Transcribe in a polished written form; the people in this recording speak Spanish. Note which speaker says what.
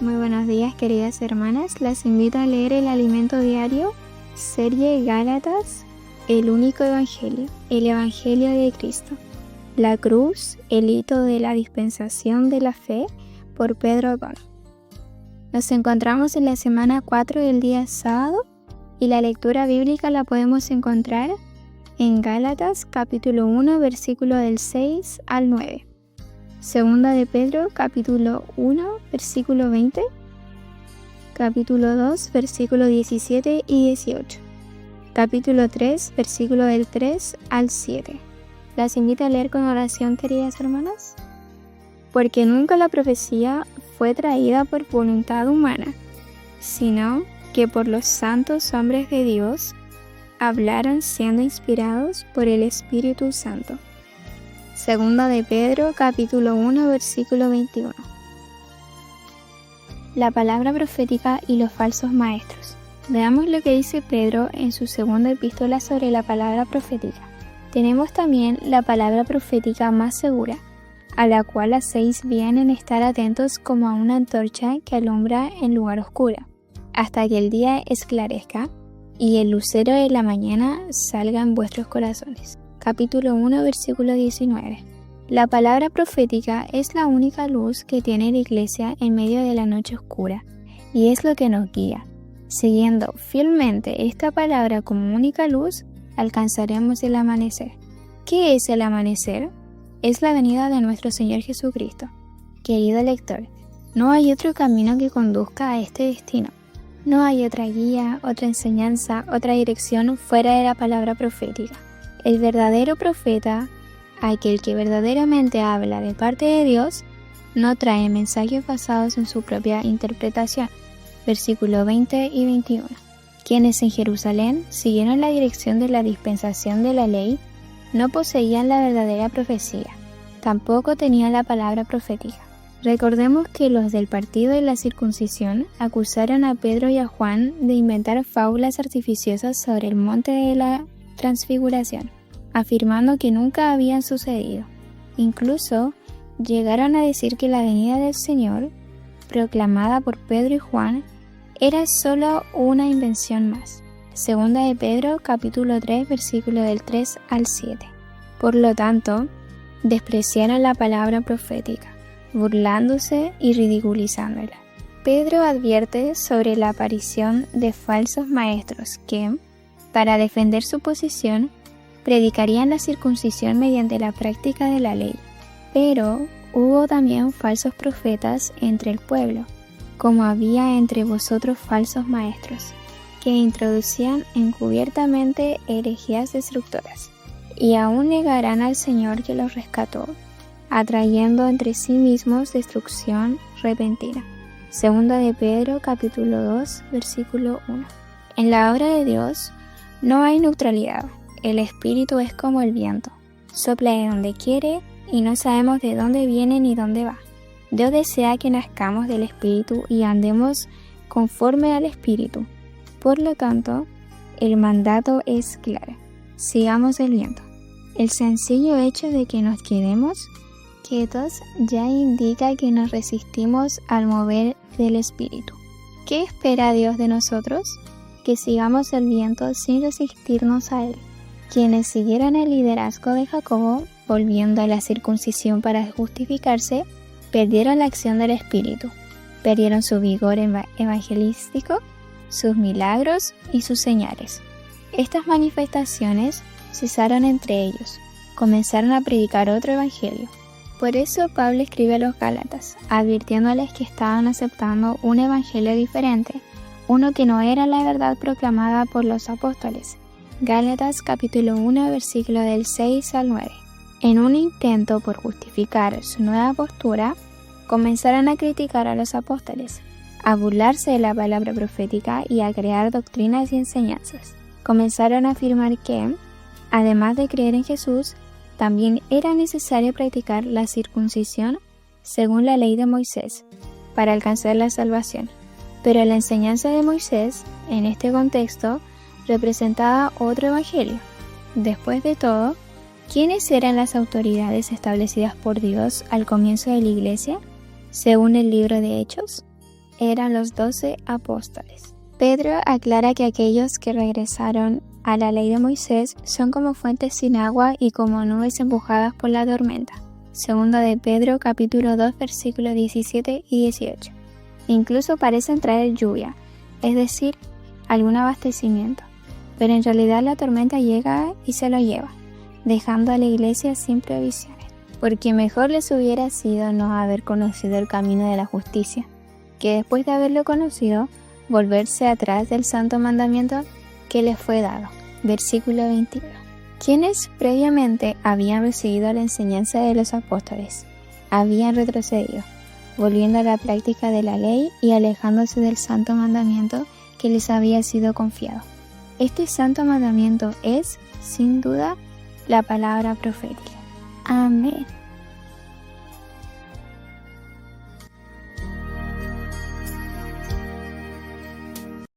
Speaker 1: Muy buenos días, queridas hermanas. Las invito a leer el Alimento Diario, serie Gálatas, el único Evangelio, el Evangelio de Cristo. La cruz, el hito de la dispensación de la fe, por Pedro O'Donnell. Nos encontramos en la semana 4 del día sábado y la lectura bíblica la podemos encontrar en Gálatas capítulo 1, versículo del 6 al 9. Segunda de Pedro, capítulo 1, versículo 20, capítulo 2, versículo 17 y 18, capítulo 3, versículo del 3 al 7. Las invito a leer con oración, queridas hermanas. Porque nunca la profecía fue traída por voluntad humana, sino que por los santos hombres de Dios hablaron siendo inspirados por el Espíritu Santo. Segunda de Pedro, capítulo 1, versículo 21. La palabra profética y los falsos maestros. Veamos lo que dice Pedro en su segunda epístola sobre la palabra profética. Tenemos también la palabra profética más segura, a la cual hacéis bien en estar atentos como a una antorcha que alumbra en lugar oscuro, hasta que el día esclarezca y el lucero de la mañana salga en vuestros corazones. Capítulo 1, versículo 19. La palabra profética es la única luz que tiene la iglesia en medio de la noche oscura, y es lo que nos guía. Siguiendo fielmente esta palabra como única luz, alcanzaremos el amanecer. ¿Qué es el amanecer? Es la venida de nuestro Señor Jesucristo. Querido lector, no hay otro camino que conduzca a este destino. No hay otra guía, otra enseñanza, otra dirección fuera de la palabra profética. El verdadero profeta, aquel que verdaderamente habla de parte de Dios, no trae mensajes basados en su propia interpretación. Versículos 20 y 21. Quienes en Jerusalén siguieron la dirección de la dispensación de la ley, no poseían la verdadera profecía, tampoco tenían la palabra profética. Recordemos que los del partido de la circuncisión acusaron a Pedro y a Juan de inventar fábulas artificiosas sobre el monte de la transfiguración, afirmando que nunca habían sucedido. Incluso llegaron a decir que la venida del Señor, proclamada por Pedro y Juan, era solo una invención más. Segunda de Pedro, capítulo 3, versículo del 3 al 7. Por lo tanto, despreciaron la palabra profética, burlándose y ridiculizándola. Pedro advierte sobre la aparición de falsos maestros que, para defender su posición, predicarían la circuncisión mediante la práctica de la ley. Pero hubo también falsos profetas entre el pueblo, como había entre vosotros falsos maestros, que introducían encubiertamente herejías destructoras, y aún negarán al Señor que los rescató, atrayendo entre sí mismos destrucción repentina. Segunda de Pedro, capítulo 2, versículo 1. En la obra de Dios no hay neutralidad. El Espíritu es como el viento, sopla de donde quiere y no sabemos de dónde viene ni dónde va. Dios desea que nazcamos del Espíritu y andemos conforme al Espíritu. Por lo tanto, el mandato es claro: sigamos el viento. El sencillo hecho de que nos quedemos quietos ya indica que nos resistimos al mover del Espíritu. ¿Qué espera Dios de nosotros? Que sigamos el viento sin resistirnos a él. Quienes siguieron el liderazgo de Jacobo, volviendo a la circuncisión para justificarse, perdieron la acción del Espíritu, perdieron su vigor evangelístico, sus milagros y sus señales. Estas manifestaciones cesaron entre ellos, comenzaron a predicar otro evangelio. Por eso Pablo escribe a los Gálatas, advirtiéndoles que estaban aceptando un evangelio diferente, uno que no era la verdad proclamada por los apóstoles. Gálatas capítulo 1, versículo del 6 al 9. En un intento por justificar su nueva postura, comenzaron a criticar a los apóstoles, a burlarse de la palabra profética y a crear doctrinas y enseñanzas. Comenzaron a afirmar que, además de creer en Jesús, también era necesario practicar la circuncisión según la ley de Moisés para alcanzar la salvación. Pero la enseñanza de Moisés, en este contexto, representaba otro evangelio. Después de todo, ¿quiénes eran las autoridades establecidas por Dios al comienzo de la Iglesia, según el libro de Hechos? eran los 12 apóstoles. Pedro aclara que aquellos que regresaron a la ley de Moisés son como fuentes sin agua y como nubes empujadas por la tormenta. Segunda de Pedro capítulo 2 versículos 17 y 18. Incluso parecen traer lluvia, es decir, algún abastecimiento, pero en realidad la tormenta llega y se lo lleva, dejando a la iglesia sin provisiones. Porque mejor les hubiera sido no haber conocido el camino de la justicia, que después de haberlo conocido, volverse atrás del santo mandamiento que les fue dado. Versículo 21. Quienes previamente habían recibido la enseñanza de los apóstoles, habían retrocedido, volviendo a la práctica de la ley y alejándose del santo mandamiento que les había sido confiado. Este santo mandamiento es, sin duda, la palabra profética. Amén.